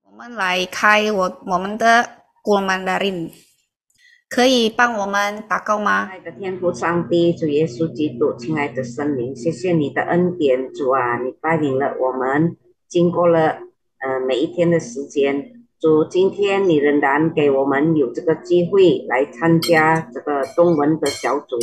我们来开我们的古曼达林，可以帮我们祷告吗？亲爱的天父上帝，主耶稣基督，亲爱的圣灵，谢谢你的恩典，主啊，你带领了我们，经过了每一天的时间，主，今天你仍然给我们有这个机会来参加这个中文的小组，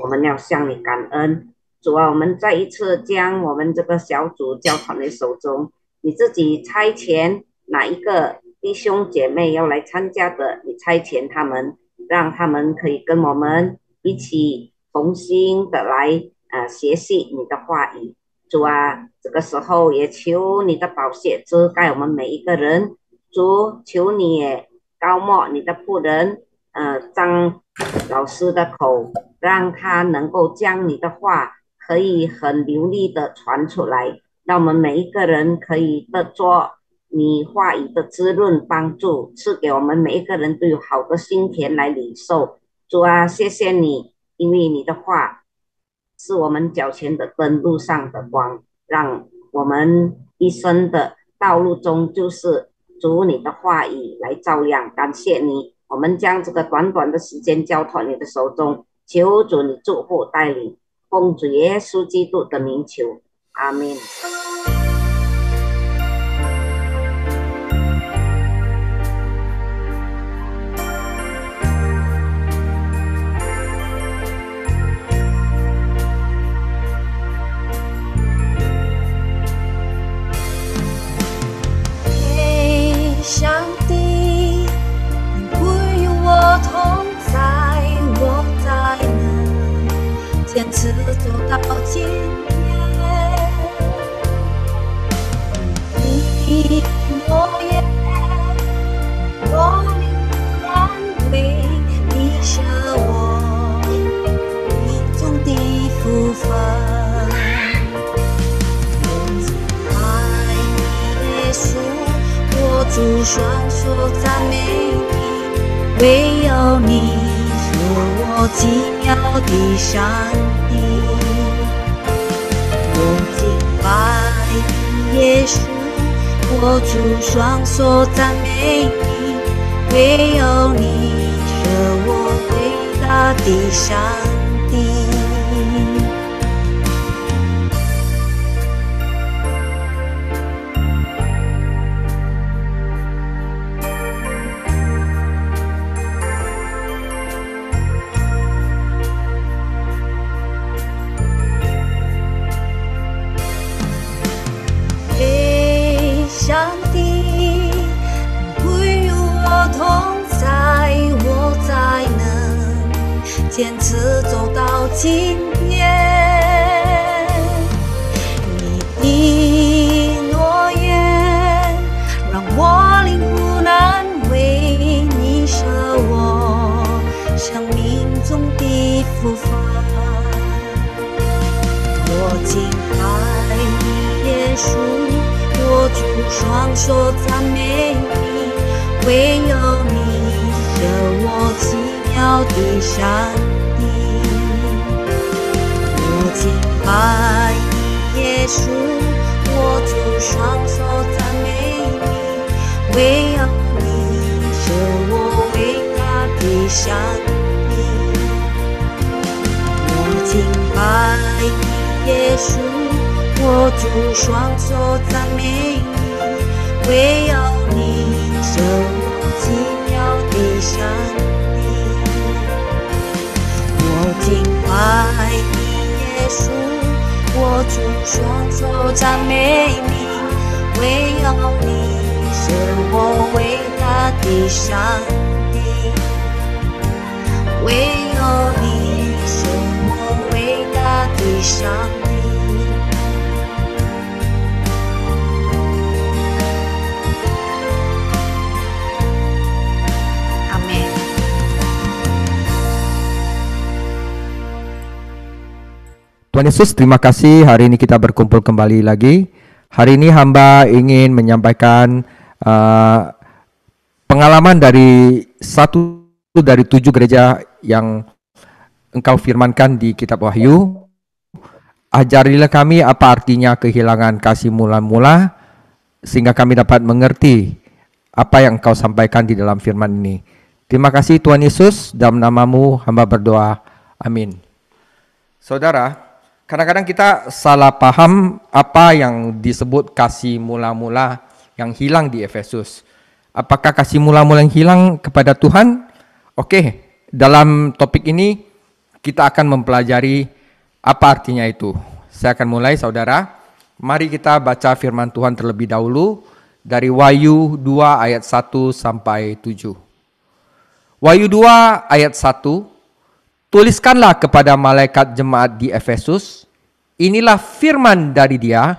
我们要向你感恩，主啊，我们再一次将我们这个小组交传你手中，你自己差遣哪一个弟兄姐妹要来参加的，你差遣他们。让他们可以跟我们一起同心的来学习你的话语。主啊，这个时候也求你的宝血遮盖我们每一个人。主，求你也高莫你的仆人张老师的口，让他能够将你的话可以很流利的传出来，让我们每一个人可以得着你话语的滋润帮助，赐给我们每一个人都有好的心田来领受。主啊，谢谢你，因为你的话是我们脚前的灯，路上的光，让我们一生的道路中就是主你的话语来照亮。感谢你，我们将这个短短的时间交托你的手中，求主你祝福带领，奉主耶稣基督的名求，阿们。上帝，你不与我同在，我才能坚持走到今天。你诺言，我灵安慰，你舍我你中的福分。主双手赞美你，唯有你是我奇妙的上帝。我敬拜你，耶稣，我主双手赞美你，唯有你是我伟大的上帝。上帝，不与我同在，我才能坚持走到今天。你的诺言让我灵魂安慰，你是我生命中的福分。我敬拜你，耶稣。我主双手赞美你，唯有你是我奇妙的上帝。我敬拜你，耶稣，我主双手赞美你，唯有你是我伟大的上帝。我敬拜你，耶稣。我主双手赞美你，唯有你是我奇妙的上帝。我敬拜你，耶稣，我主双手赞美你，唯有你是我伟大的上帝。唯有你是我伟大的上帝。Tuhan Yesus, terima kasih hari ini kita berkumpul kembali lagi. Hari ini hamba ingin menyampaikan pengalaman dari satu dari 7 gereja yang Engkau firmankan di kitab Wahyu. Ajarilah kami apa artinya kehilangan kasih mula-mula, sehingga kami dapat mengerti apa yang Engkau sampaikan di dalam firman ini. Terima kasih Tuhan Yesus, dalam nama-Mu hamba berdoa. Amin. Saudara, kadang-kadang kita salah paham apa yang disebut kasih mula-mula yang hilang di Efesus. Apakah kasih mula-mula yang hilang kepada Tuhan? Oke, dalam topik ini kita akan mempelajari apa artinya itu. Saya akan mulai, saudara. Mari kita baca firman Tuhan terlebih dahulu dari Wahyu 2 ayat 1 sampai 7. Wahyu 2 ayat 1, tuliskanlah kepada malaikat jemaat di Efesus, inilah firman dari Dia,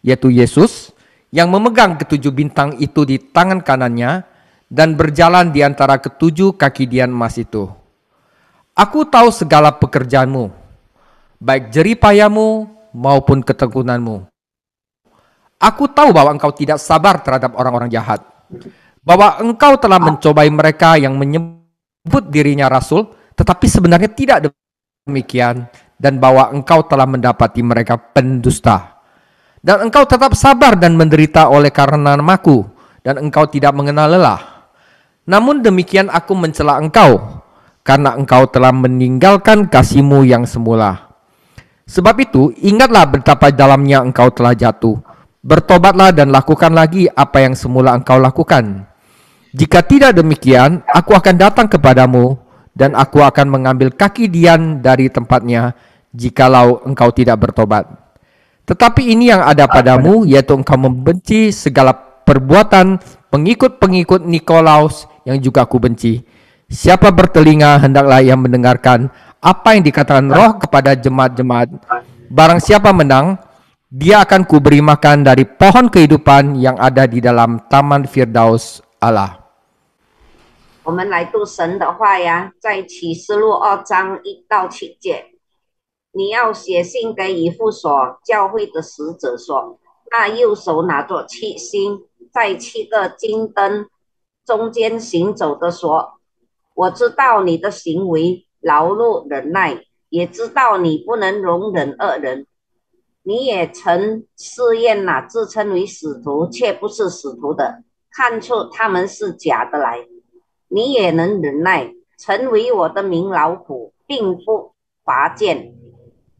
yaitu Yesus, yang memegang ketujuh bintang itu di tangan kanannya dan berjalan di antara ketujuh kaki dian emas itu. Aku tahu segala pekerjaanmu, baik jeripayamu maupun ketekunanmu. Aku tahu bahwa engkau tidak sabar terhadap orang-orang jahat, bahwa engkau telah mencobai mereka yang menyebut dirinya rasul, tetapi sebenarnya tidak demikian, dan bahwa engkau telah mendapati mereka pendusta. Dan engkau tetap sabar dan menderita oleh karena namaku, dan engkau tidak mengenal lelah. Namun demikian aku mencela engkau, karena engkau telah meninggalkan kasihmu yang semula. Sebab itu ingatlah betapa dalamnya engkau telah jatuh. Bertobatlah dan lakukan lagi apa yang semula engkau lakukan. Jika tidak demikian, aku akan datang kepadamu, dan aku akan mengambil kaki dian dari tempatnya, jikalau engkau tidak bertobat. Tetapi ini yang ada padamu, yaitu engkau membenci segala perbuatan pengikut-pengikut Nikolaus yang juga aku benci. Siapa bertelinga hendaklah ia mendengarkan apa yang dikatakan Roh kepada jemaat-jemaat. Barang siapa menang, dia akan kuberi makan dari pohon kehidupan yang ada di dalam taman Firdaus Allah. 我们来读神的话呀，在启示录2章1到7节，你要写信给以弗所教会的使者说，那右手拿着7星，在7个金灯中间行走的说，我知道你的行为，劳碌忍耐，也知道你不能容忍恶人。你也曾试验那自称为使徒却不是使徒的，看出他们是假的来。你也能忍耐，曾为我的名劳苦，并不乏见。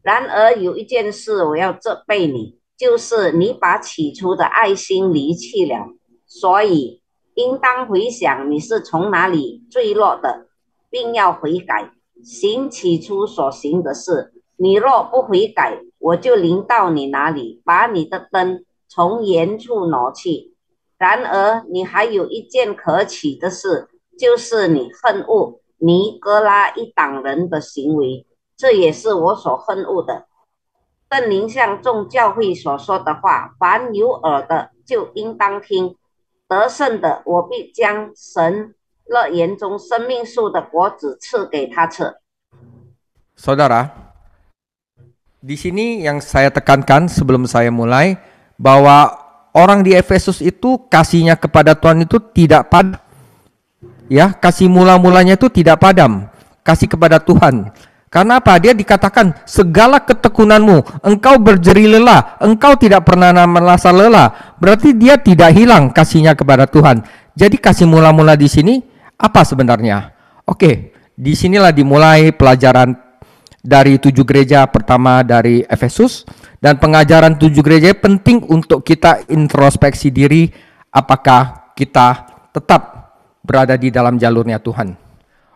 然而有一件事我要责备你，就是你把起初的爱心离弃了。所以应当回想你是从哪里坠落的，并要悔改，行起初所行的事。你若不悔改，我就临到你那里，把你的灯从原处挪去。然而你还有一件可耻的事，就是你恨恶尼哥拉一党人的行为，这也是我所恨恶的。圣灵向众教会所说的话，凡有耳的就应当听。得胜的，我必将神乐园中生命树的果子赐给他吃。 Saudara, di sini yang saya tekankan sebelum saya mulai, bahwa orang di Efesus itu kasihnya kepada Tuhan itu tidak padam. Ya, kasih mula-mulanya itu tidak padam, kasih kepada Tuhan. Karena apa? Dia dikatakan segala ketekunanmu, engkau berjeri lelah, engkau tidak pernah merasa lelah. Berarti dia tidak hilang kasihnya kepada Tuhan. Jadi kasih mula-mula di sini apa sebenarnya? Oke, disinilah dimulai pelajaran dari 7 gereja pertama dari Efesus, dan pengajaran 7 gereja penting untuk kita introspeksi diri, apakah kita tetap berada di dalam jalurnya Tuhan.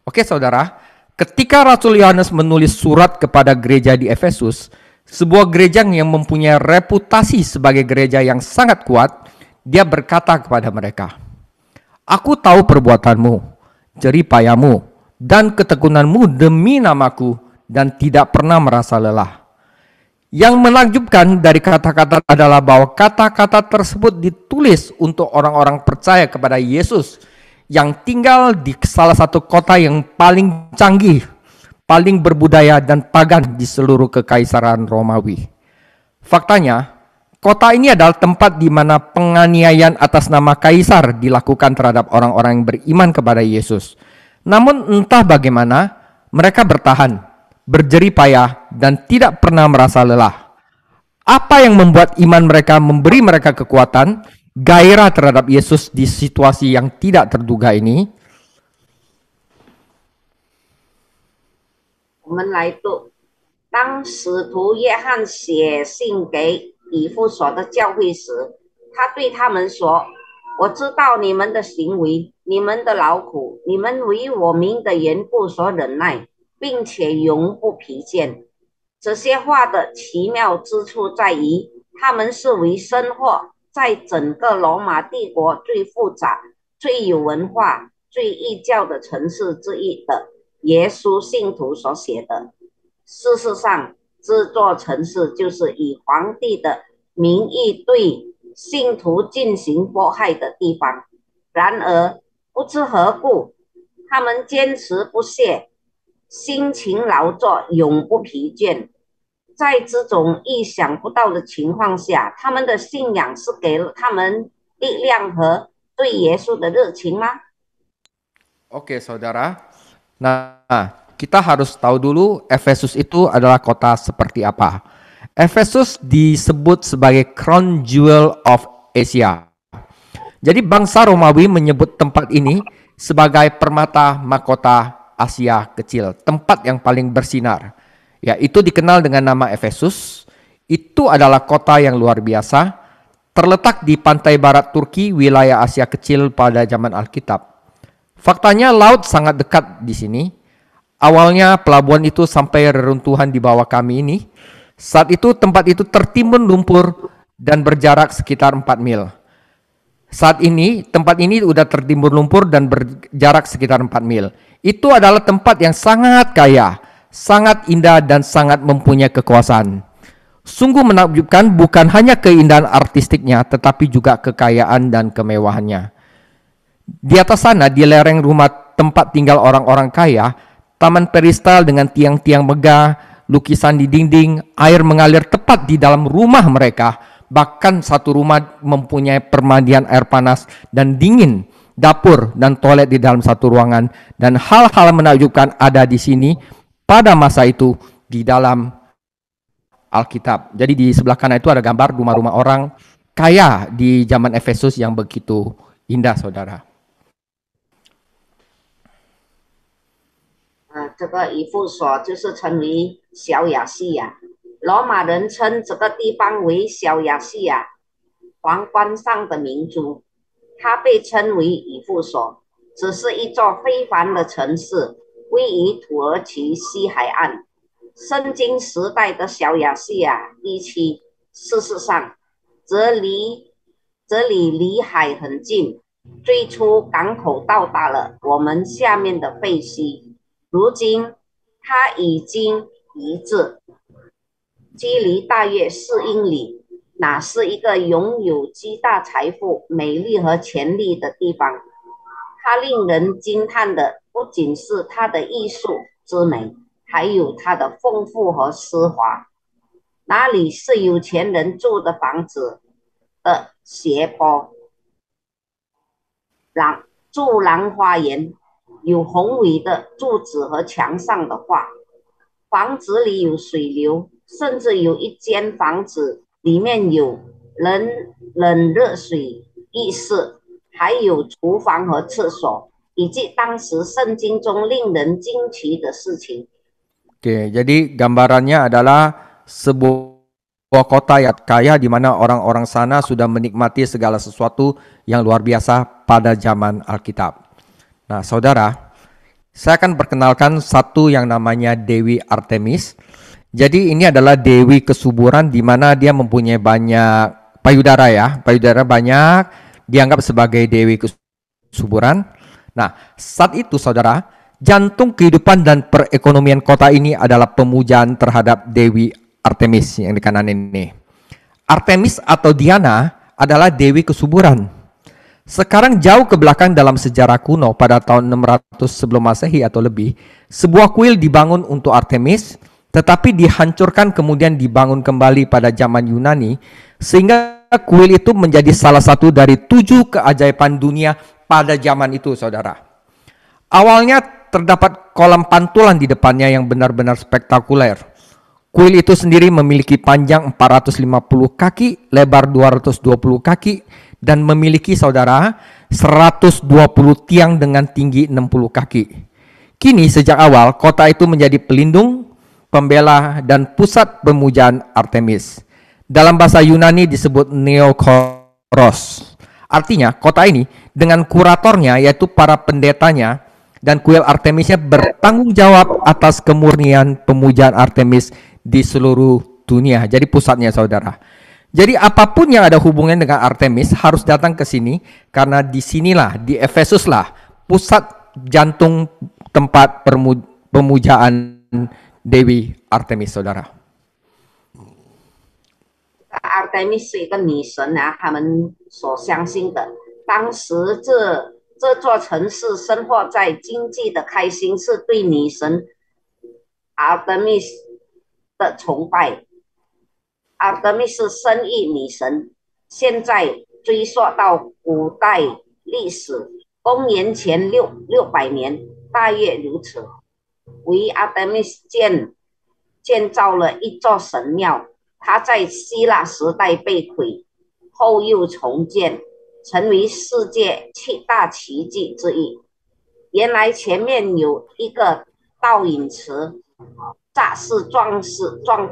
Oke saudara, ketika Rasul Yohanes menulis surat kepada gereja di Efesus, sebuah gereja yang mempunyai reputasi sebagai gereja yang sangat kuat, dia berkata kepada mereka, aku tahu perbuatanmu, jeripayamu, dan ketekunanmu demi namaku, dan tidak pernah merasa lelah. Yang menakjubkan dari kata-kata adalah bahwa kata-kata tersebut ditulis untuk orang-orang percaya kepada Yesus yang tinggal di salah satu kota yang paling canggih, paling berbudaya dan pagan di seluruh kekaisaran Romawi. Faktanya, kota ini adalah tempat di mana penganiayaan atas nama kaisar dilakukan terhadap orang-orang yang beriman kepada Yesus. Namun entah bagaimana, mereka bertahan, berjerih payah, dan tidak pernah merasa lelah. Apa yang membuat iman mereka memberi mereka kekuatan? gairah terhadap Yesus di situasi yang tidak terduga ini. 我们来读，当使徒约翰写信给以弗所的教会时，他对他们说：“我知道你们的行为，你们的劳苦，你们为我名的缘故所忍耐，并且永不疲倦。这些话的奇妙之处在于，他们是为生活在整个罗马帝国最复杂、最有文化、最异教的城市之一的耶稣信徒所写的。事实上，这座城市就是以皇帝的名义对信徒进行迫害的地方。然而，不知何故，他们坚持不懈，辛勤劳作，永不疲倦。在这种意想不到的情况下，他们的信仰是给了他们力量和对耶稣的热情吗？ Oke, saudara. Nah, kita harus tahu dulu Efesus itu adalah kota seperti apa. Efesus disebut sebagai Crown Jewel of Asia. Jadi bangsa Romawi menyebut tempat ini sebagai permata mahkota Asia kecil, tempat yang paling bersinar. Ya, itu dikenal dengan nama Efesus. Itu adalah kota yang luar biasa, terletak di pantai barat Turki, wilayah Asia kecil pada zaman Alkitab. Faktanya laut sangat dekat di sini. Awalnya pelabuhan itu sampai reruntuhan di bawah kami ini. Saat itu tempat itu tertimbun lumpur dan berjarak sekitar 4 mil. Saat ini tempat ini sudah tertimbun lumpur dan berjarak sekitar 4 mil. Itu adalah tempat yang sangat kaya, sangat indah dan sangat mempunyai kekuasaan. Sungguh menakjubkan bukan hanya keindahan artistiknya tetapi juga kekayaan dan kemewahannya. Di atas sana, di lereng rumah tempat tinggal orang-orang kaya, taman peristal dengan tiang-tiang megah, lukisan di dinding, air mengalir tepat di dalam rumah mereka. Bahkan satu rumah mempunyai permandian air panas dan dingin, dapur dan toilet di dalam satu ruangan. Dan hal-hal menakjubkan ada di sini pada masa itu di dalam Alkitab. Jadi di sebelah kanan itu ada gambar rumah-rumah orang kaya di zaman Efesus yang begitu indah, saudara. 这个以弗所就是称为小亚细亚，罗马人称这个地方为小亚细亚，皇冠上的明珠。它被称为以弗所，只是一座非凡的城市，位于土耳其西海岸。圣经时代的小亚细亚地区，事实上这里离海很近，最初港口到达了我们下面的废墟。如今，它已经移至距离大约4英里，那是一个拥有巨大财富、美丽和潜力的地方。它令人惊叹的不仅是它的艺术之美，还有它的丰富和奢华。那里是有钱人住的房子的斜坡，柱廊花园。有宏伟的柱子和墙上的画，房子里有水流，甚至有一间房子里面有冷热水浴室，还有厨房和厕所，以及当时圣经中令人惊奇的事情。Oke, jadi gambarannya adalah sebuah kota yang kaya di mana orang-orang sana sudah menikmati segala sesuatu yang luar biasa pada zaman Alkitab. Nah, saudara, saya akan perkenalkan satu yang namanya Dewi Artemis. Jadi ini adalah dewi kesuburan di mana dia mempunyai banyak payudara ya. Payudara banyak, dianggap sebagai dewi kesuburan. Nah, saat itu saudara, jantung kehidupan dan perekonomian kota ini adalah pemujaan terhadap Dewi Artemis yang di kanan ini. Artemis atau Diana adalah dewi kesuburan. Sekarang jauh ke belakang dalam sejarah kuno pada tahun 600 sebelum Masehi atau lebih, sebuah kuil dibangun untuk Artemis, tetapi dihancurkan kemudian dibangun kembali pada zaman Yunani, sehingga kuil itu menjadi salah satu dari 7 keajaiban dunia pada zaman itu, saudara. Awalnya terdapat kolam pantulan di depannya yang benar-benar spektakuler. Kuil itu sendiri memiliki panjang 450 kaki, lebar 220 kaki, dan memiliki saudara 120 tiang dengan tinggi 60 kaki. Kini sejak awal kota itu menjadi pelindung, pembela, dan pusat pemujaan Artemis. Dalam bahasa Yunani disebut Neokoros. Artinya kota ini dengan kuratornya yaitu para pendetanya dan kuil Artemisnya bertanggung jawab atas kemurnian pemujaan Artemis di seluruh dunia. Jadi pusatnya saudara. Jadi apapun yang ada hubungan dengan Artemis harus datang ke sini karena di sinilah, di Efesus lah pusat jantung tempat pemujaan Dewi Artemis saudara. Artemis 是一个女神啊，他们所相信的。当时这座城市生活在经济的开心，是对女神 Artemis 的崇拜。Artemis 是生育女神，现在追溯到古代历史，公元前600年，大约如此。为 Artemis 建造了一座神庙。它在希腊时代被毁，后又重建，成为世界7大奇迹之一。原来前面有一个倒影池，乍是壮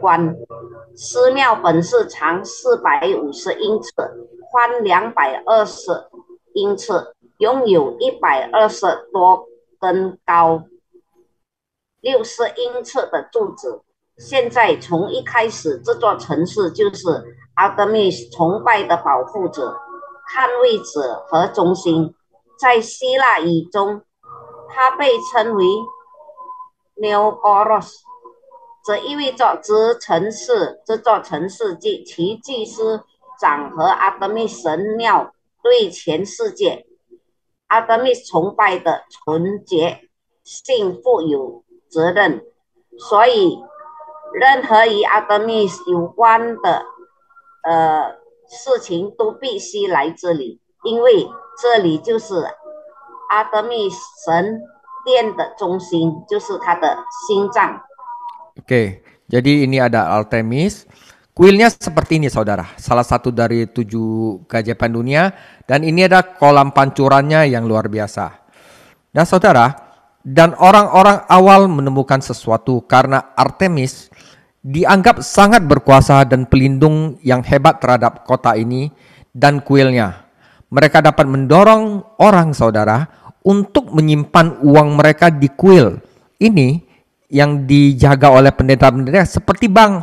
观。寺庙本是长450英尺，宽220英尺，拥有120多根高60英尺的柱子。现在从一开始，这座城市就是 Artemis 崇拜的保护者、捍卫者和中心。在希腊语中，它被称为 Neokoros， 这意味着这座城市及其祭司长和 Artemis 神庙对全世界 Artemis 崇拜的纯洁性负有责任，所以任何与 Artemis 有关的事情都必须来这里，因为这里就是 Artemis 神殿的中心，就是它的心脏。Oke, jadi ini ada Artemis. Kuilnya seperti ini saudara, salah satu dari 7 keajaiban dunia, dan ini ada kolam pancurannya yang luar biasa. Nah saudara, dan orang-orang awal menemukan sesuatu karena Artemis dianggap sangat berkuasa dan pelindung yang hebat terhadap kota ini dan kuilnya. Mereka dapat mendorong orang saudara untuk menyimpan uang mereka di kuil ini yang dijaga oleh pendeta-pendeta seperti bank.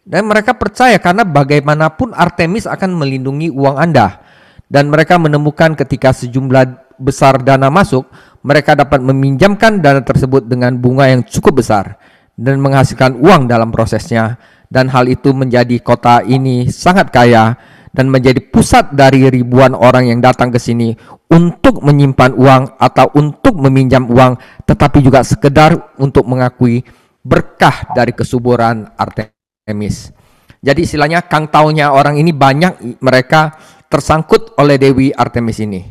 Dan mereka percaya karena bagaimanapun Artemis akan melindungi uang Anda. Dan mereka menemukan ketika sejumlah besar dana masuk, mereka dapat meminjamkan dana tersebut dengan bunga yang cukup besar dan menghasilkan uang dalam prosesnya, dan hal itu menjadi kota ini sangat kaya dan menjadi pusat dari ribuan orang yang datang ke sini untuk menyimpan uang atau untuk meminjam uang, tetapi juga sekedar untuk mengakui berkah dari kesuburan Artemis. Jadi istilahnya kang taunya orang ini banyak mereka tersangkut oleh Dewi Artemis ini.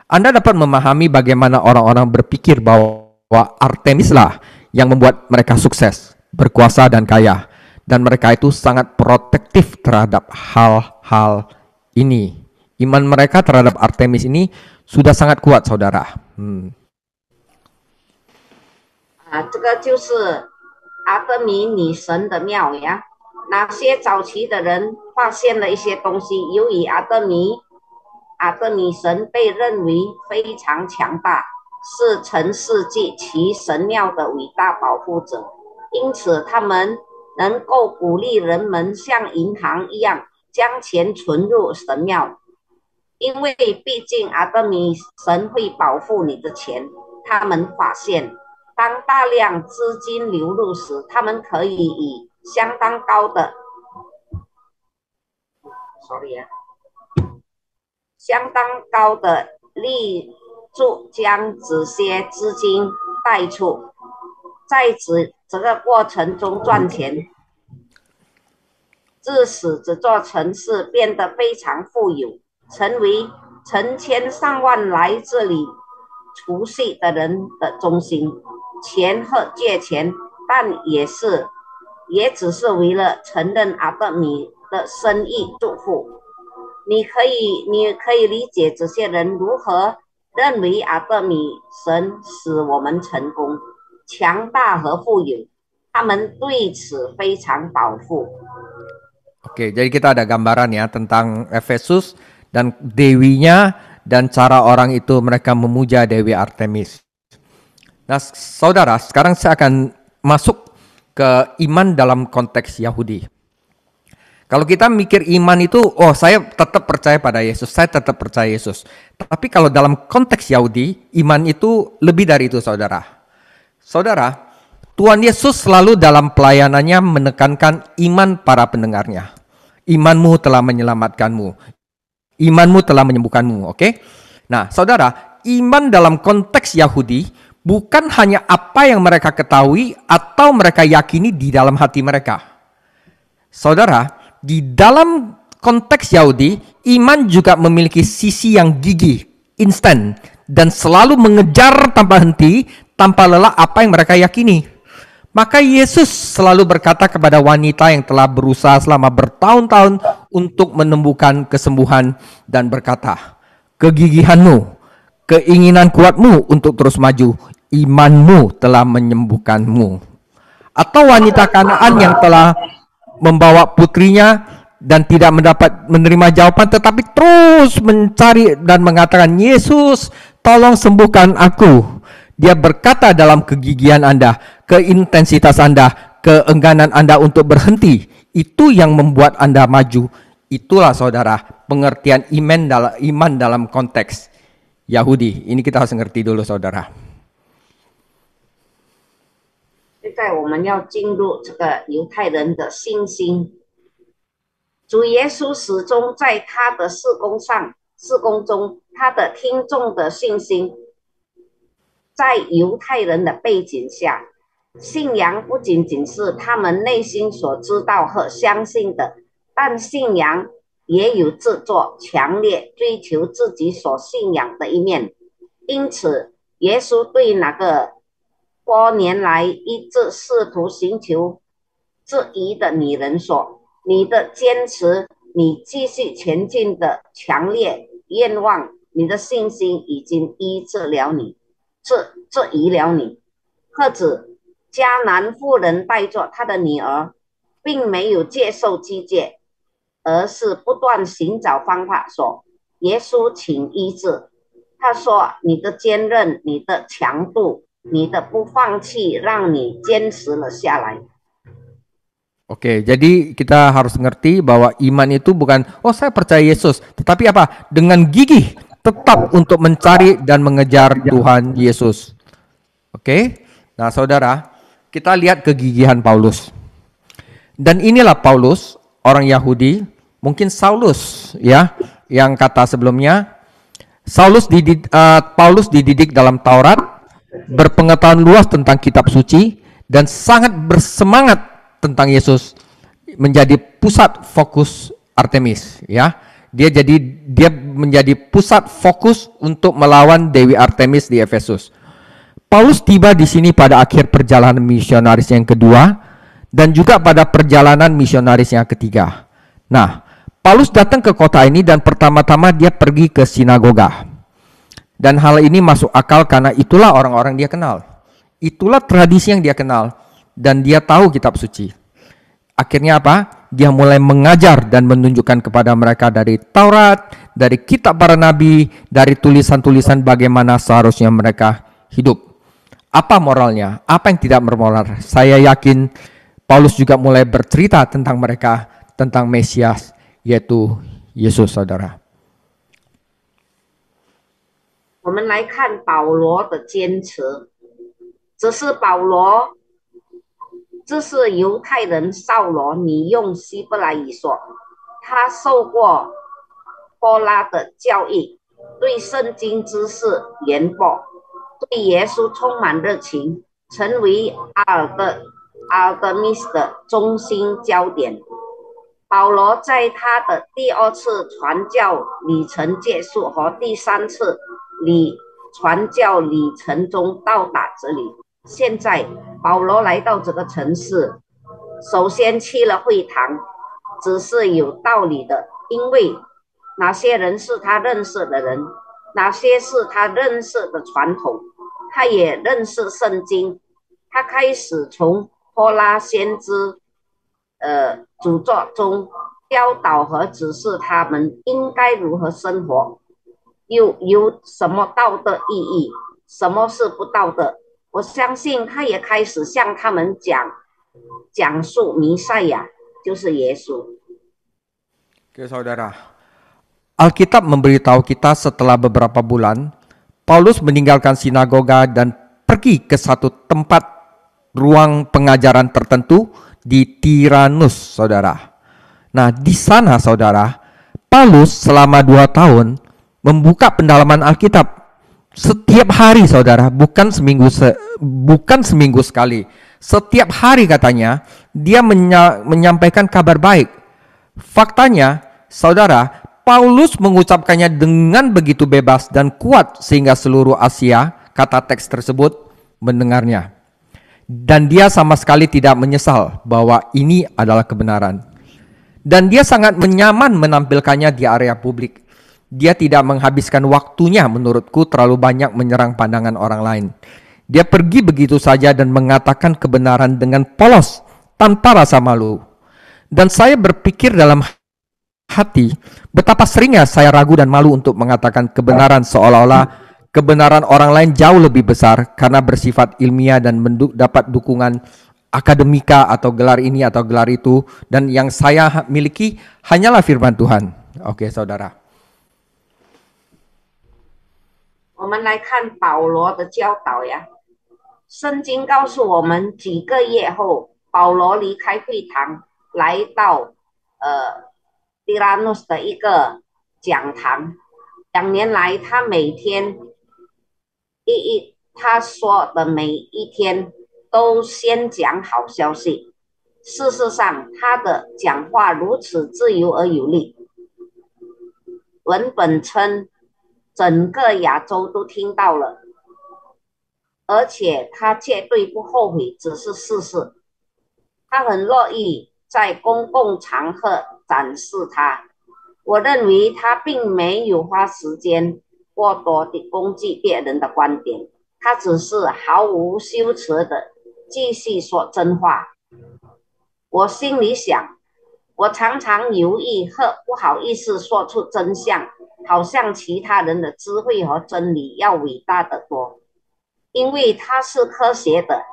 Anda dapat memahami bagaimana orang-orang berpikir bahwa Artemis lah yang membuat mereka sukses, berkuasa dan kaya. Dan mereka itu sangat protektif terhadap hal-hal ini. Iman mereka terhadap Artemis ini sudah sangat kuat saudara. 这个就是阿德米女神的庙呀。那些早期的人发现了一些东西，由于阿德米神被认为非常强大，是全世界其神庙的伟大保护者，因此他们能够鼓励人们像银行一样将钱存入神庙，因为毕竟阿德米神会保护你的钱。他们发现，当大量资金流入时，他们可以以相当高的利数将这些资金带出，在这个过程中赚钱，致使这座城市变得非常富有，成为成千上万来这里储蓄的人的中心。钱和借钱，但也只是为了承认阿德米的生意祝福。你可以理解这些人如何认为阿德米神使我们成功、强大和富有，他们对此非常保护。 Oke, jadi kita ada gambaran ya tentang Efesus dan dewinya dan cara orang itu mereka memuja Dewi Artemis. Nah, saudara, sekarang saya akan masuk ke iman dalam konteks Yahudi. Kalau kita mikir iman itu, oh saya tetap percaya pada Yesus, saya tetap percaya Yesus. Tapi kalau dalam konteks Yahudi, iman itu lebih dari itu, saudara. Saudara, Tuhan Yesus selalu dalam pelayanannya menekankan iman para pendengarnya. Imanmu telah menyelamatkanmu. Imanmu telah menyembuhkanmu, oke? Nah, saudara, iman dalam konteks Yahudi bukan hanya apa yang mereka ketahui atau mereka yakini di dalam hati mereka. Saudara, di dalam konteks Yahudi, iman juga memiliki sisi yang gigih, instan, dan selalu mengejar tanpa henti, tanpa lelah apa yang mereka yakini. Maka Yesus selalu berkata kepada wanita yang telah berusaha selama bertahun-tahun untuk menemukan kesembuhan dan berkata, kegigihanmu, keinginan kuatmu untuk terus maju, imanmu telah menyembuhkanmu. Atau wanita Kanaan yang telah membawa putrinya dan tidak mendapat menerima jawaban, tetapi terus mencari dan mengatakan, Yesus tolong sembuhkan aku. Dia berkata dalam kegigihan Anda, keintensitas Anda, keengganan Anda untuk berhenti, itu yang membuat Anda maju. Itulah saudara pengertian iman dalam konteks Yahudi. Ini kita harus ngerti dulu saudara. 现在我们要进入这个犹太人的信心。主耶稣始终在他的事工中，他的听众的信心，在犹太人的背景下，信仰不仅仅是他们内心所知道和相信的，但信仰也有制作、强烈追求自己所信仰的一面。因此，耶稣对那个多年来一直试图寻求质疑的女人说：“你的坚持，你继续前进的强烈愿望，你的信心已经医治了你，治愈了你。”或者，迦南妇人带着她的女儿，并没有接受机戒，而是不断寻找方法说：“耶稣，请医治。”他说：“你的坚韧，你的强度。” 你的不放弃让你坚持了下来。 Oke, jadi kita harus ngerti bahwa iman itu bukan, oh saya percaya Yesus, tetapi apa? Dengan gigih tetap untuk mencari dan mengejar Tuhan Yesus. Oke, nah saudara, kita lihat kegigihan Paulus. Dan inilah Paulus, orang Yahudi, mungkin Saulus ya, yang kata sebelumnya, Paulus dididik dalam Taurat, berpengetahuan luas tentang kitab suci dan sangat bersemangat tentang Yesus, menjadi pusat fokus Artemis ya. Dia menjadi pusat fokus untuk melawan Dewi Artemis di Efesus. Paulus tiba di sini pada akhir perjalanan misionaris yang kedua dan juga pada perjalanan misionaris yang ketiga. Nah, Paulus datang ke kota ini dan pertama-tama dia pergi ke sinagoga. Dan hal ini masuk akal karena itulah orang-orang dia kenal. Itulah tradisi yang dia kenal. Dan dia tahu kitab suci. Akhirnya apa? Dia mulai mengajar dan menunjukkan kepada mereka dari Taurat, dari kitab para nabi, dari tulisan-tulisan bagaimana seharusnya mereka hidup. Apa moralnya? Apa yang tidak bermoral? Saya yakin Paulus juga mulai bercerita tentang mereka, tentang Mesias, yaitu Yesus, saudara. 我们来看保罗的坚持，这是犹太人扫罗，你用希伯来语说，他受过波拉的教育，对圣经知识渊博，对耶稣充满热情，成为阿尔德密斯的中心焦点。保罗在他的第二次传教旅程结束和第三次传教旅程中到达这里。现在保罗来到这个城市，首先去了会堂，只是有道理的，因为哪些人是他认识的人，哪些是他认识的传统，他也认识圣经。他开始从托拉先知著作中教导和指示他们应该如何生活，又有什么道德意义，什么是不道德。我相信他也开始向他们讲述弥赛亚，就是耶稣。Oke saudara, Alkitab memberitahu kita setelah beberapa bulan, Paulus meninggalkan sinagoga dan pergi ke satu tempat ruang pengajaran tertentu di Tiranus, saudara. Nah, di sana, saudara, Paulus selama 2 tahun membuka pendalaman Alkitab setiap hari, saudara, bukan seminggu sekali. Setiap hari katanya dia menyampaikan kabar baik. Faktanya, saudara, Paulus mengucapkannya dengan begitu bebas dan kuat sehingga seluruh Asia, kata teks tersebut, mendengarnya. Dan dia sama sekali tidak menyesal bahwa ini adalah kebenaran. Dan dia sangat nyaman menampilkannya di area publik. Dia tidak menghabiskan waktunya menurutku terlalu banyak menyerang pandangan orang lain. Dia pergi begitu saja dan mengatakan kebenaran dengan polos, tanpa rasa malu. Dan saya berpikir dalam hati, betapa seringnya saya ragu dan malu untuk mengatakan kebenaran seolah-olah kebenaran orang lain jauh lebih besar karena bersifat ilmiah dan dapat dukungan akademika atau gelar ini atau gelar itu, dan yang saya miliki hanyalah firman Tuhan. Oke, saudara. 我们来看保罗的教导呀。圣经告诉我们，几个月后，保罗离开会堂，来到蒂拉诺斯的一个讲堂。2年来，他每天他说的每一天都先讲好消息。事实上，他的讲话如此自由而有力。文本称整个亚洲都听到了，而且他绝对不后悔，只是事实。他很乐意在公共场合展示他。我认为他并没有花时间过多地攻击别人的观点，他只是毫无羞耻的继续说真话。我心里想，我常常犹豫和不好意思说出真相，好像其他人的智慧和真理要伟大得多。因为它是科学的，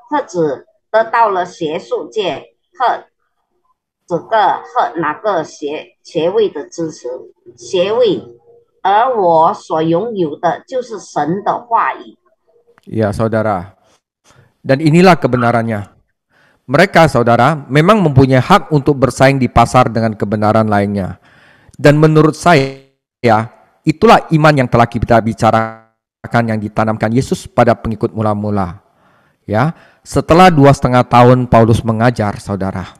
特指得到了学术界和哪个学位的支持，学位，而我所拥有的就是神的话语。 Ya, saudara. Dan inilah kebenarannya. Mereka, saudara, memang mempunyai hak untuk bersaing di pasar dengan kebenaran lainnya. Dan menurut saya, itulah iman yang telah kita bicarakan yang ditanamkan Yesus pada pengikut mula-mula. Ya, setelah 2,5 tahun Paulus mengajar, saudara,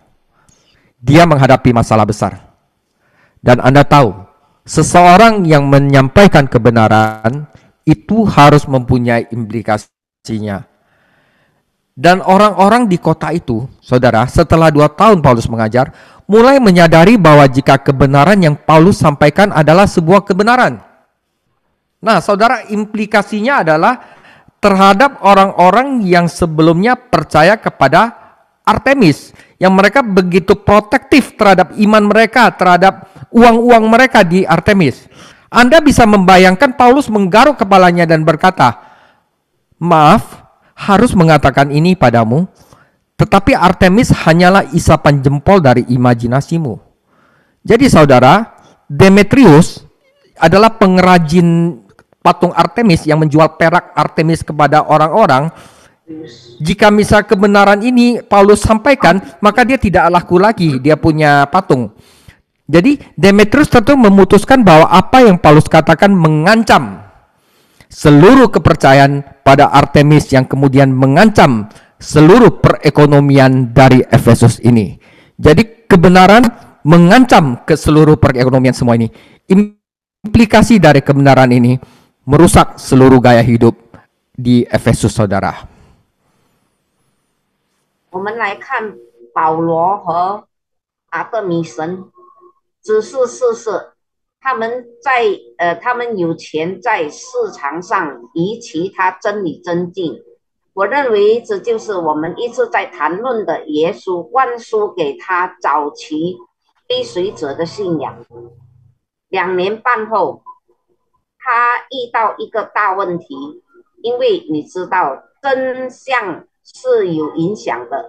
dia menghadapi masalah besar. Dan Anda tahu, seseorang yang menyampaikan kebenaran itu harus mempunyai implikasinya. Dan orang-orang di kota itu, saudara, setelah 2 tahun Paulus mengajar, mulai menyadari bahwa jika kebenaran yang Paulus sampaikan adalah sebuah kebenaran. Nah, saudara, implikasinya adalah terhadap orang-orang yang sebelumnya percaya kepada Artemis, yang mereka begitu protektif terhadap iman mereka, terhadap uang-uang mereka di Artemis. Anda bisa membayangkan Paulus menggaruk kepalanya dan berkata, "Maaf, harus mengatakan ini padamu, tetapi Artemis hanyalah isapan jempol dari imajinasimu." Jadi saudara, Demetrius adalah pengrajin patung Artemis yang menjual perak Artemis kepada orang-orang. Jika misal kebenaran ini Paulus sampaikan, maka dia tidak laku lagi, dia punya patung. Jadi Demetrius tentu memutuskan bahwa apa yang Paulus katakan mengancam seluruh kepercayaan pada Artemis, yang kemudian mengancam seluruh perekonomian dari Efesus ini. Jadi kebenaran mengancam ke seluruh perekonomian semua ini. Implikasi dari kebenaran ini merusak seluruh gaya hidup di Efesus, saudara. 我们来看保罗和阿德米神，只是事实。他们有钱在市场上与其他真理争竞。我认为这就是我们一直在谈论的耶稣灌输给他早期追随者的信仰。2年半后，他遇到一个大问题，因为你知道真相是有影响的。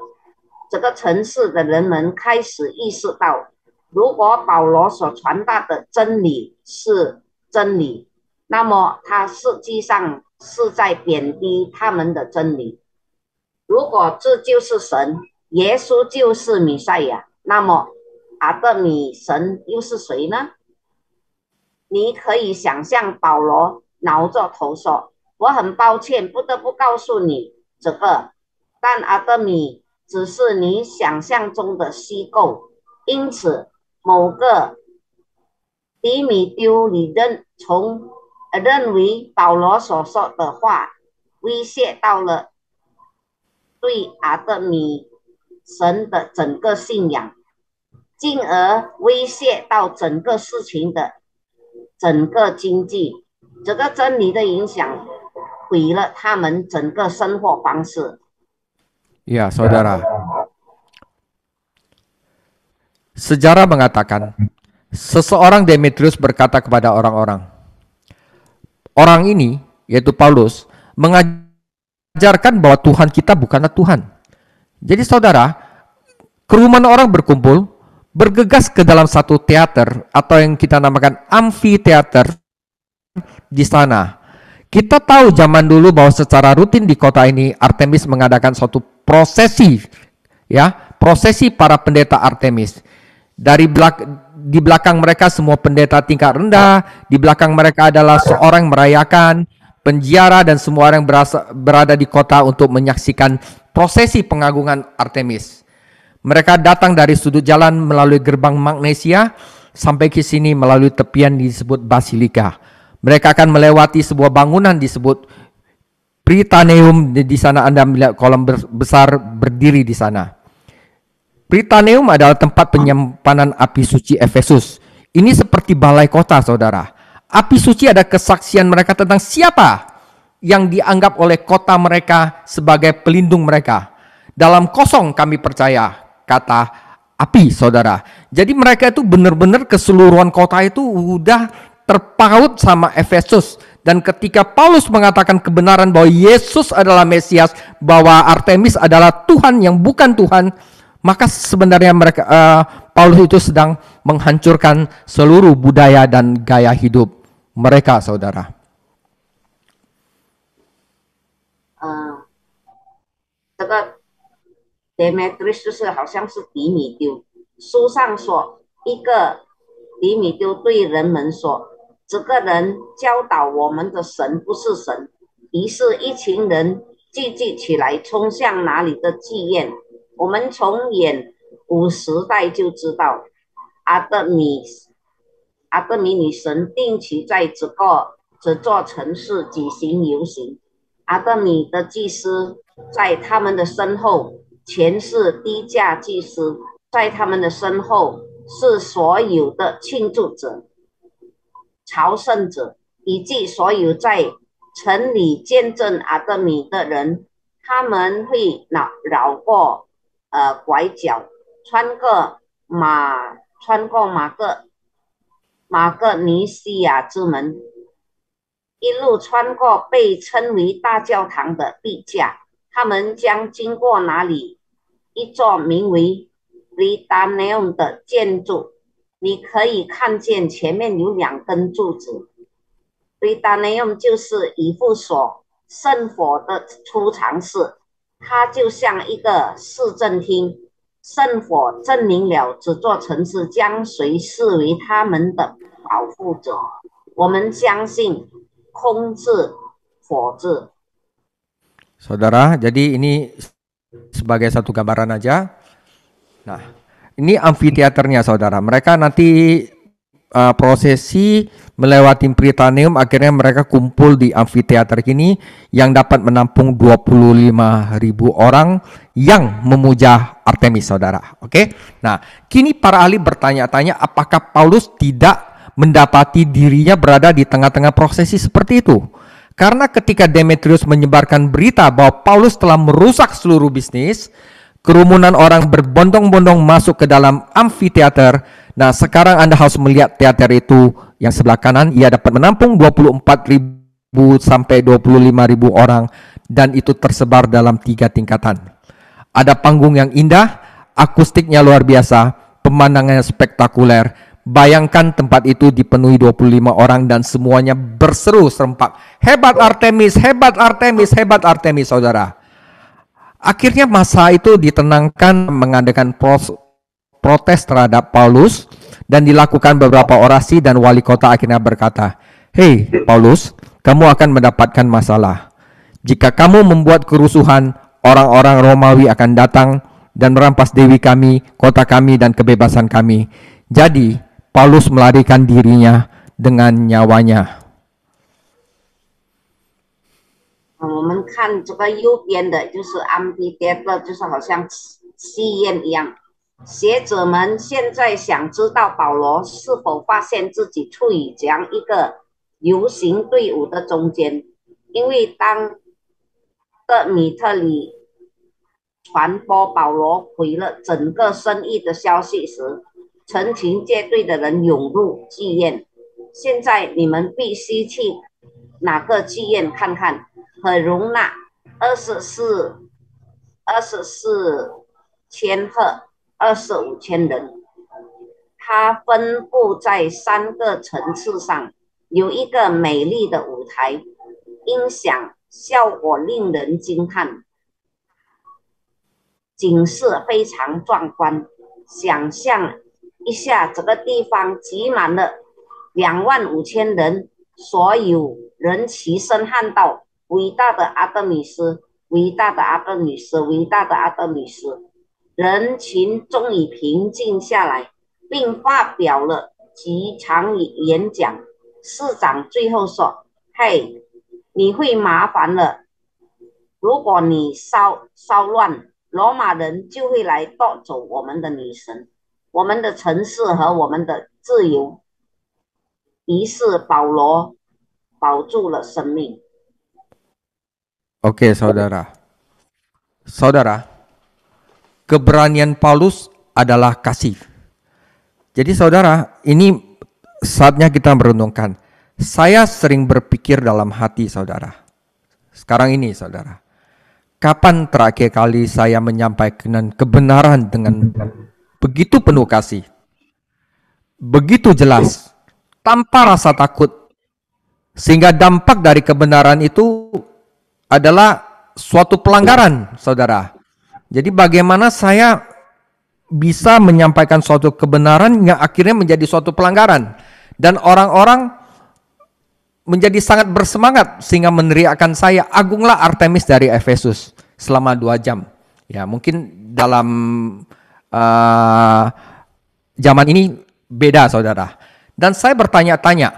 这个城市的人们开始意识到，如果保罗所传达的真理是真理，那么他实际上是在贬低他们的真理。如果这就是神，耶稣就是弥赛亚，那么阿德米神又是谁呢？你可以想象保罗挠着头说，我很抱歉不得不告诉你这个，但阿德米只是你想象中的虚构，因此某个迪米丢里认为保罗所说的话威胁到了对阿德米神的整个信仰，进而威胁到整个事情的整个经济。这个真理的影响毁了他们整个生活方式。Ya, saudara. Sejarah mengatakan, seseorang Demetrius berkata kepada orang-orang, orang ini, yaitu Paulus, mengajarkan bahwa Tuhan kita bukanlah Tuhan. Jadi saudara, kerumunan orang berkumpul, bergegas ke dalam satu teater atau yang kita namakan amfiteater di sana. Kita tahu zaman dulu bahwa secara rutin di kota ini Artemis mengadakan suatu prosesi, ya, prosesi para pendeta Artemis. Di belakang mereka semua pendeta tingkat rendah, di belakang mereka adalah seorang merayakan, penjara dan semua orang berada di kota untuk menyaksikan prosesi pengagungan Artemis. Mereka datang dari sudut jalan melalui gerbang Magnesia sampai ke sini melalui tepian disebut Basilika. Mereka akan melewati sebuah bangunan disebut Prytaneum. Di sana Anda melihat kolam besar berdiri di sana. Prytaneum adalah tempat penyimpanan api suci Efesus. Ini seperti balai kota, saudara. Api suci ada kesaksian mereka tentang siapa yang dianggap oleh kota mereka sebagai pelindung mereka. Dalam kosong kami percaya, kata api, saudara. Jadi mereka itu benar-benar keseluruhan kota itu udah terpaut sama Efesus. Dan ketika Paulus mengatakan kebenaran bahwa Yesus adalah Mesias, bahwa Artemis adalah Tuhan yang bukan Tuhan, maka sebenarnya Paulus itu sedang menghancurkan seluruh budaya dan gaya hidup mereka, saudara. 这个 Demetrius 就是好像是迪米丢，书上说一个迪米丢对人们说，这个人教导我们的神不是神。于是一群人聚集起来，冲向哪里的妓院。我们从演武时代就知道，阿德米女神定期在这座城市举行游行。阿德米的祭司在他们的身后全是低价祭司，在他们的身后是所有的庆祝者、朝圣者，以及所有在城里见证阿德米的人。他们会绕过拐角，穿过马各尼西亚之门，一路穿过被称为大教堂的地价。他们将经过哪里？一座名为 Prytaneum 的建筑，你可以看见前面有2根柱子。Prytaneum 就是以弗所圣火的储藏室，它就像一个市政厅。圣火证明了这座城市将谁视为他们的保护者。我们相信空字火字。 Saudara, jadi ini sebagai satu gambaran aja. Nah, ini amfiteaternya, saudara. Mereka nanti prosesi melewati Prytaneum, akhirnya mereka kumpul di amfiteater ini yang dapat menampung 25.000 orang yang memuja Artemis, saudara. Oke? Nah, kini para ahli bertanya-tanya apakah Paulus tidak mendapati dirinya berada di tengah-tengah prosesi seperti itu. Karena ketika Demetrius menyebarkan berita bahwa Paulus telah merusak seluruh bisnis, kerumunan orang berbondong-bondong masuk ke dalam amfiteater. Nah, sekarang Anda harus melihat teater itu yang sebelah kanan. Ia dapat menampung 24.000 sampai 25.000 orang, dan itu tersebar dalam 3 tingkatan. Ada panggung yang indah, akustiknya luar biasa, pemandangannya spektakuler. Bayangkan tempat itu dipenuhi 25 orang dan semuanya berseru serempak, "Hebat Artemis, hebat Artemis, hebat Artemis," saudara. Akhirnya masa itu ditenangkan, mengadakan protes terhadap Paulus, dan dilakukan beberapa orasi, dan wali kota akhirnya berkata, "Hei Paulus, kamu akan mendapatkan masalah. Jika kamu membuat kerusuhan, orang-orang Romawi akan datang dan merampas dewi kami, kota kami, dan kebebasan kami." Jadi Paulus melarikan dirinya dengan nyawanya. 我们看这个右边的就是 amphitheater， 就是好像戏院一样。学者们现在想知道保罗是否发现自己处于这样一个游行队伍的中间，因为当的米特里传播保罗毁了整个生意的消息时，成群结队的人涌入剧院。现在你们必须去哪个剧院看看，可容纳24千和25千人。它分布在3个层次上，有一个美丽的舞台，音响效果令人惊叹，景色非常壮观。想象一下，这个地方挤满了25000人，所有人齐声喊道：“伟大的阿德米斯，伟大的阿德米斯，伟大的阿德米斯！”人群终于平静下来，并发表了几场演讲。市长最后说：“嘿，你会麻烦了，如果你骚乱，罗马人就会来夺走我们的女神，我们的城市和我们的自由。”于是保罗保住了生命。 Oke, saudara. Saudara, keberanian Paulus adalah kasih. Jadi saudara, ini saatnya kita merenungkan. Saya sering berpikir dalam hati saudara. Sekarang ini saudara, kapan terakhir kali saya menyampaikan kebenaran dengan begitu penuh kasih, begitu jelas, tanpa rasa takut, sehingga dampak dari kebenaran itu adalah suatu pelanggaran, saudara. Jadi bagaimana saya bisa menyampaikan suatu kebenaran yang akhirnya menjadi suatu pelanggaran, dan orang-orang menjadi sangat bersemangat sehingga meneriakkan saya, "Agunglah Artemis dari Efesus," selama 2 jam. Ya, mungkin dalam zaman ini beda, saudara. Dan saya bertanya-tanya,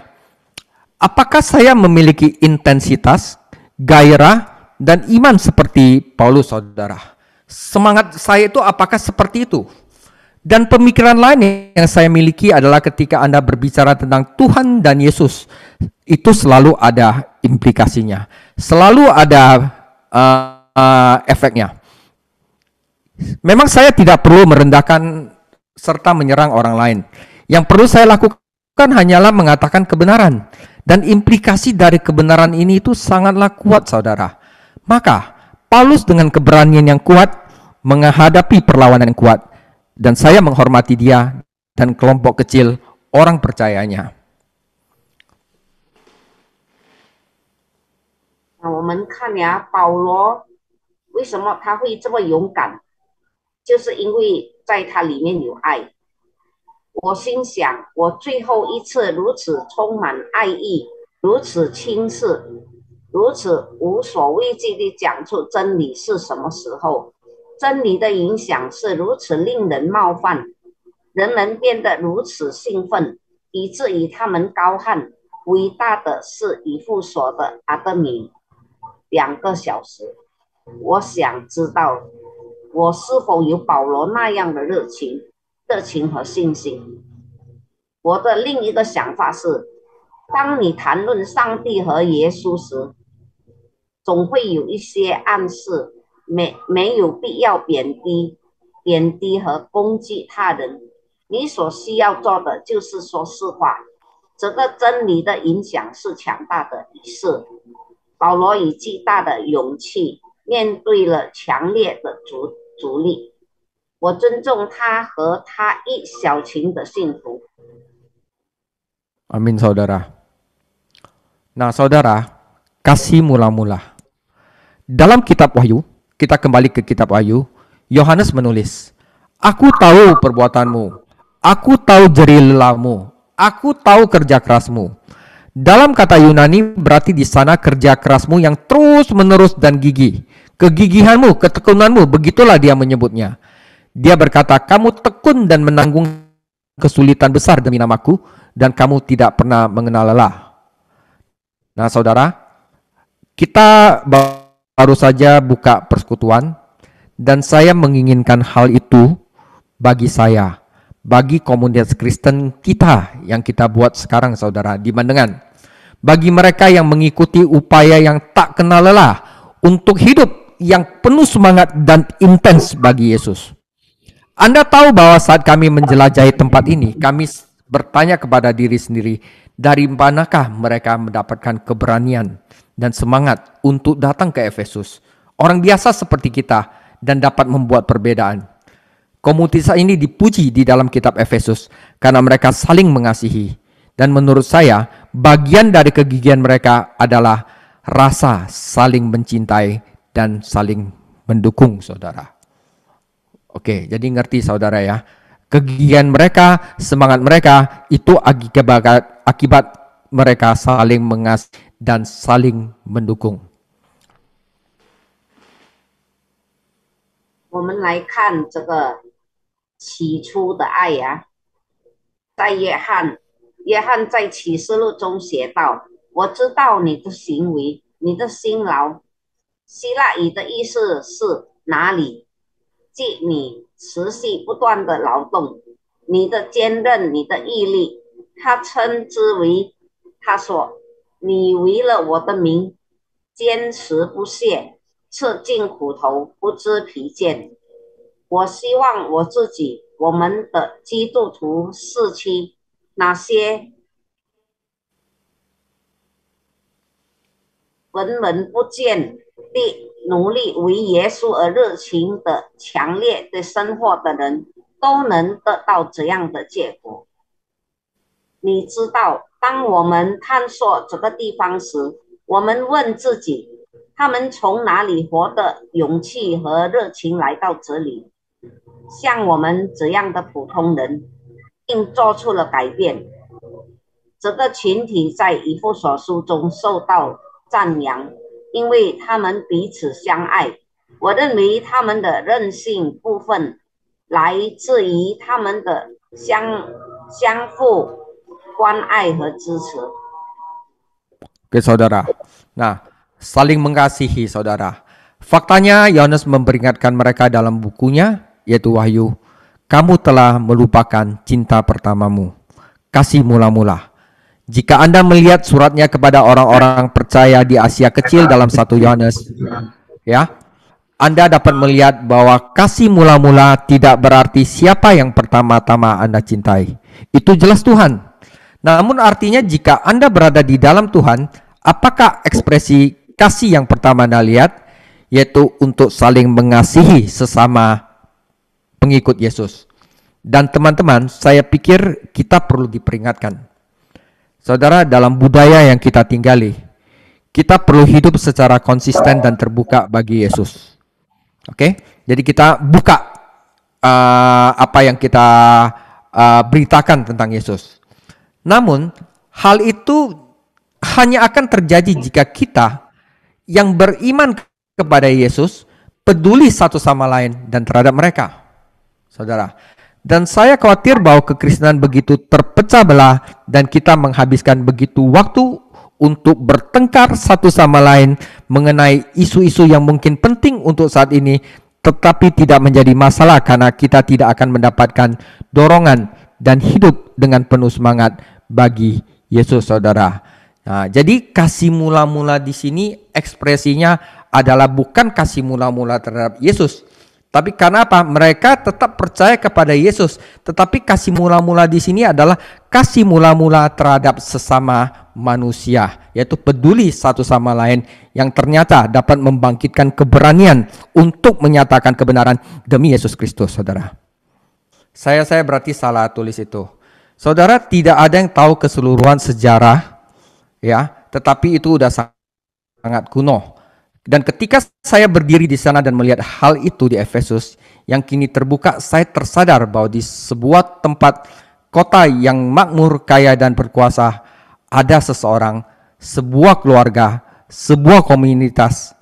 apakah saya memiliki intensitas, gairah, dan iman seperti Paulus, saudara? Semangat saya itu apakah seperti itu? Dan pemikiran lain yang saya miliki adalah ketika Anda berbicara tentang Tuhan dan Yesus, itu selalu ada implikasinya, selalu ada efeknya. Memang saya tidak perlu merendahkan serta menyerang orang lain. Yang perlu saya lakukan hanyalah mengatakan kebenaran. Dan implikasi dari kebenaran ini itu sangatlah kuat, saudara. Maka Paulus dengan keberanian yang kuat menghadapi perlawanan yang kuat. Dan saya menghormati dia dan kelompok kecil orang percayanya. 我们看呀，保罗为什么他会这么勇敢，就是因为在他里面有爱。我心想，我最后一次如此充满爱意，如此轻视，如此无所畏惧地讲出真理是什么时候？真理的影响是如此令人冒犯，人们变得如此兴奋，以至于他们高喊：“伟大的是以弗所的阿德米！”2个小时，我想知道我是否有保罗那样的热情和信心。我的另一个想法是，当你谈论上帝和耶稣时，总会有一些暗示，没有必要贬低和攻击他人。你所需要做的就是说实话。这个真理的影响是强大的。于是，保罗以巨大的勇气面对了强烈的阻力。我尊重他和他一小群的信徒。 Amin saudara. Nah saudara, kasih mula-mula. Dalam kitab Wahyu, kita kembali ke kitab Wahyu, Yohanes menulis, aku tahu perbuatanmu, aku tahu jerih lelahmu, aku tahu kerja kerasmu. Dalam kata Yunani berarti di sana kerja kerasmu yang terus menerus dan gigih. Kegigihanmu, ketekunanmu, begitulah dia menyebutnya. Dia berkata, kamu tekun dan menanggung kesulitan besar demi namaku, dan kamu tidak pernah mengenal lelah. Nah saudara, kita baru saja buka persekutuan, dan saya menginginkan hal itu bagi saya, bagi komunitas Kristen kita yang kita buat sekarang saudara di Mandengan. Bagi mereka yang mengikuti upaya yang tak kenal lelah untuk hidup yang penuh semangat dan intens bagi Yesus. Anda tahu bahwa saat kami menjelajahi tempat ini, kami bertanya kepada diri sendiri, dari manakah mereka mendapatkan keberanian dan semangat untuk datang ke Efesus? Orang biasa seperti kita dan dapat membuat perbedaan. Komunitas ini dipuji di dalam kitab Efesus karena mereka saling mengasihi. Dan menurut saya, bagian dari kegigihan mereka adalah rasa saling mencintai dan saling mendukung, saudara. Oke, jadi ngerti saudara ya. Kegigihan mereka, semangat mereka, itu akibat mereka saling mengasihi dan saling mendukung. 我们来看这个起初的爱呀，在约翰在启示录中写道：“我知道你的行为，你的辛劳。”希腊语的意思是哪里？即你持续不断的劳动，你的坚韧，你的毅力。他称之为，他说：“你为了我的名，坚持不懈，吃尽苦头，不知疲倦。”我希望我自己，我们的基督徒社区，那些闻闻不见地努力为耶稣而热情的强烈的生活的人，都能得到这样的结果。你知道，当我们探索这个地方时，我们问自己，他们从哪里获得勇气和热情来到这里？像我们这样的普通人，并做出了改变。这个群体在以弗所书中受到赞扬，因为他们彼此相爱。我认为他们的韧性部分来自于他们的相互关爱和支持。 Oke saudara, nah saling mengasihi saudara. Faktanya Yohanes memperingatkan mereka dalam bukunya, yaitu Wahyu, kamu telah melupakan cinta pertamamu, kasih mula-mula. Jika Anda melihat suratnya kepada orang-orang percaya di Asia Kecil dalam 1 Yohanes, ya, Anda dapat melihat bahwa kasih mula-mula tidak berarti siapa yang pertama-tama Anda cintai. Itu jelas Tuhan. Namun artinya jika Anda berada di dalam Tuhan, apakah ekspresi kasih yang pertama Anda lihat? Yaitu untuk saling mengasihi sesama pengikut Yesus. Dan teman-teman, saya pikir kita perlu diperingatkan. Saudara, dalam budaya yang kita tinggali, kita perlu hidup secara konsisten dan terbuka bagi Yesus. Oke? Jadi kita buka apa yang kita beritakan tentang Yesus. Namun, hal itu hanya akan terjadi jika kita yang beriman kepada Yesus peduli satu sama lain dan terhadap mereka. Saudara, dan saya khawatir bahwa kekristenan begitu terpecah belah dan kita menghabiskan begitu waktu untuk bertengkar satu sama lain mengenai isu-isu yang mungkin penting untuk saat ini, tetapi tidak menjadi masalah karena kita tidak akan mendapatkan dorongan dan hidup dengan penuh semangat bagi Yesus, saudara. Nah, jadi kasih mula-mula di sini ekspresinya adalah bukan kasih mula-mula terhadap Yesus, tapi karena apa? Mereka tetap percaya kepada Yesus, tetapi kasih mula-mula di sini adalah kasih mula-mula terhadap sesama manusia, yaitu peduli satu sama lain, yang ternyata dapat membangkitkan keberanian untuk menyatakan kebenaran demi Yesus Kristus, saudara. Saya berarti salah tulis itu. Saudara, tidak ada yang tahu keseluruhan sejarah, ya, tetapi itu udah sangat kuno. Dan ketika saya berdiri di sana dan melihat hal itu di Efesus yang kini terbuka, saya tersadar bahwa di sebuah tempat kota yang makmur, kaya dan berkuasa, ada seseorang, sebuah keluarga, sebuah komunitas,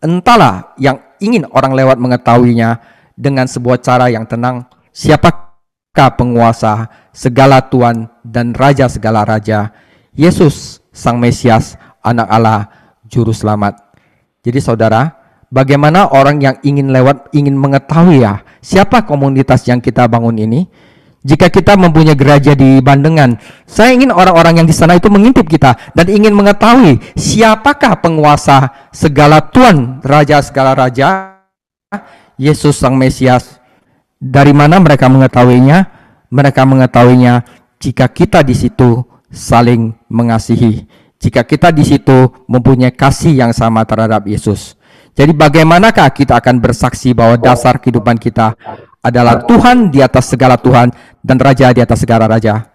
entahlah, yang ingin orang lewat mengetahuinya dengan sebuah cara yang tenang. Siapakah penguasa segala Tuhan dan Raja segala Raja? Yesus, Sang Mesias, Anak Allah, Juru Selamat. Jadi saudara, bagaimana orang yang ingin lewat, ingin mengetahui ya, siapa komunitas yang kita bangun ini? Jika kita mempunyai gereja di Bandengan, saya ingin orang-orang yang di sana itu mengintip kita dan ingin mengetahui siapakah penguasa segala Tuhan, Raja segala Raja, Yesus Sang Mesias. Dari mana mereka mengetahuinya? Mereka mengetahuinya jika kita di situ saling mengasihi, jika kita di situ mempunyai kasih yang sama terhadap Yesus. Jadi bagaimanakah kita akan bersaksi bahwa dasar kehidupan kita adalah Tuhan di atas segala Tuhan dan Raja di atas segala Raja?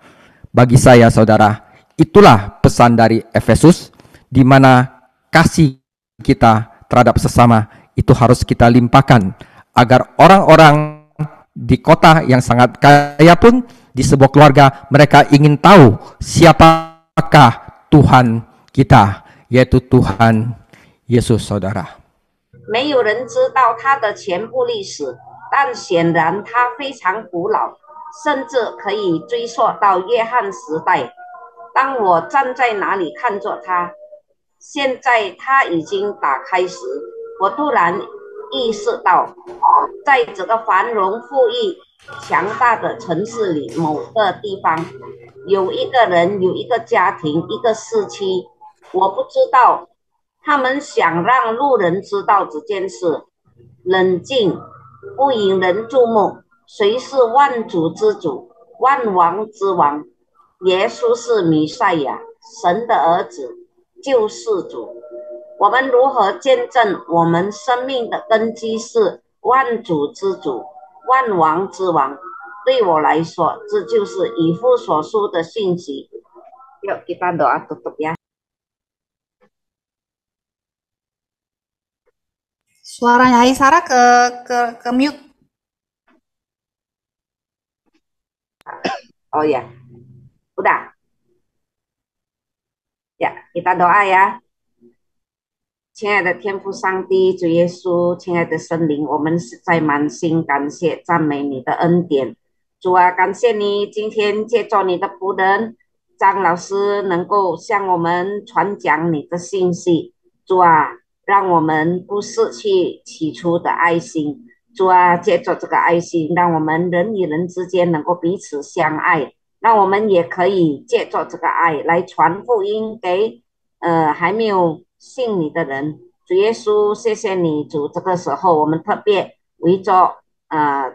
Bagi saya, saudara, itulah pesan dari Efesus, di mana kasih kita terhadap sesama itu harus kita limpahkan, agar orang-orang di kota yang sangat kaya pun, di sebuah keluarga, mereka ingin tahu siapakah Tuhan kita, yaitu Tuhan Yesus, saudara. 没有人知道它的全部历史，但显然它非常古老，甚至可以追溯到约翰时代。当我站在那里看着它，现在它已经打开时，我突然意识到，在这个繁荣富裕、强大的城市里某个地方，有一个人，有一个家庭，一个社区，我不知道。他们想让路人知道这件事，冷静，不引人注目。谁是万主之主，万王之王？耶稣是弥赛亚，神的儿子，救世主。我们如何见证我们生命的根基是万主之主，万王之王？对我来说，这就是以弗所书的信息。Yuk kita doa tutup ya. Suaranya Aisara ke mute. Oh ya, udah. Ya, kita doa ya. 亲爱的天父上帝，主耶稣，亲爱的圣灵，我们实在满心感谢赞美你的恩典。主啊，感谢你今天借着你的仆人张老师能够向我们传讲你的信息。主啊，让我们不失去起初的爱心。主啊，借着这个爱心，让我们人与人之间能够彼此相爱，让我们也可以借着这个爱来传福音给还没有信你的人。主耶稣，谢谢你，主，这个时候我们特别围着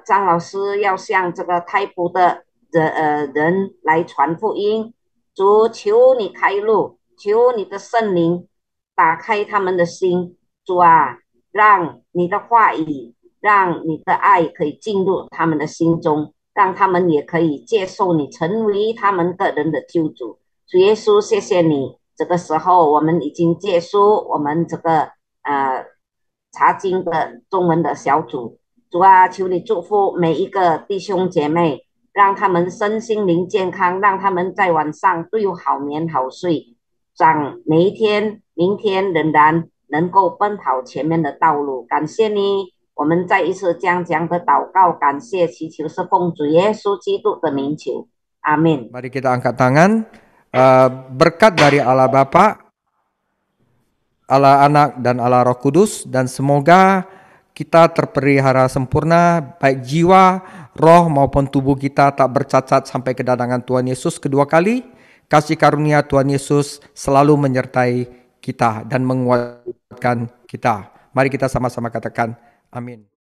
张老师要向这个泰普的人来传福音。主，求你开路，求你的圣灵打开他们的心。主啊，让你的话语，让你的爱可以进入他们的心中，让他们也可以接受你，成为他们个人的救主。主耶稣，谢谢你。这个时候我们已经结束我们这个查经的中文的小组。主啊，求你祝福每一个弟兄姐妹，让他们身心灵健康，让他们在晚上都有好眠好睡，让每一天明天仍然能够奔跑前面的道路。感谢你，我们再一次将这样的祷告感谢祈求是奉主耶稣基督的名求，阿们。 Mari kita angkat tangan. Berkat dari Allah Bapa, Allah Anak dan Allah Roh Kudus, dan semoga kita terpelihara sempurna, baik jiwa, roh maupun tubuh kita tak bercacat sampai kedatangan Tuhan Yesus kedua kali. Kasih karunia Tuhan Yesus selalu menyertai kita dan menguatkan kita. Mari kita sama-sama katakan amin.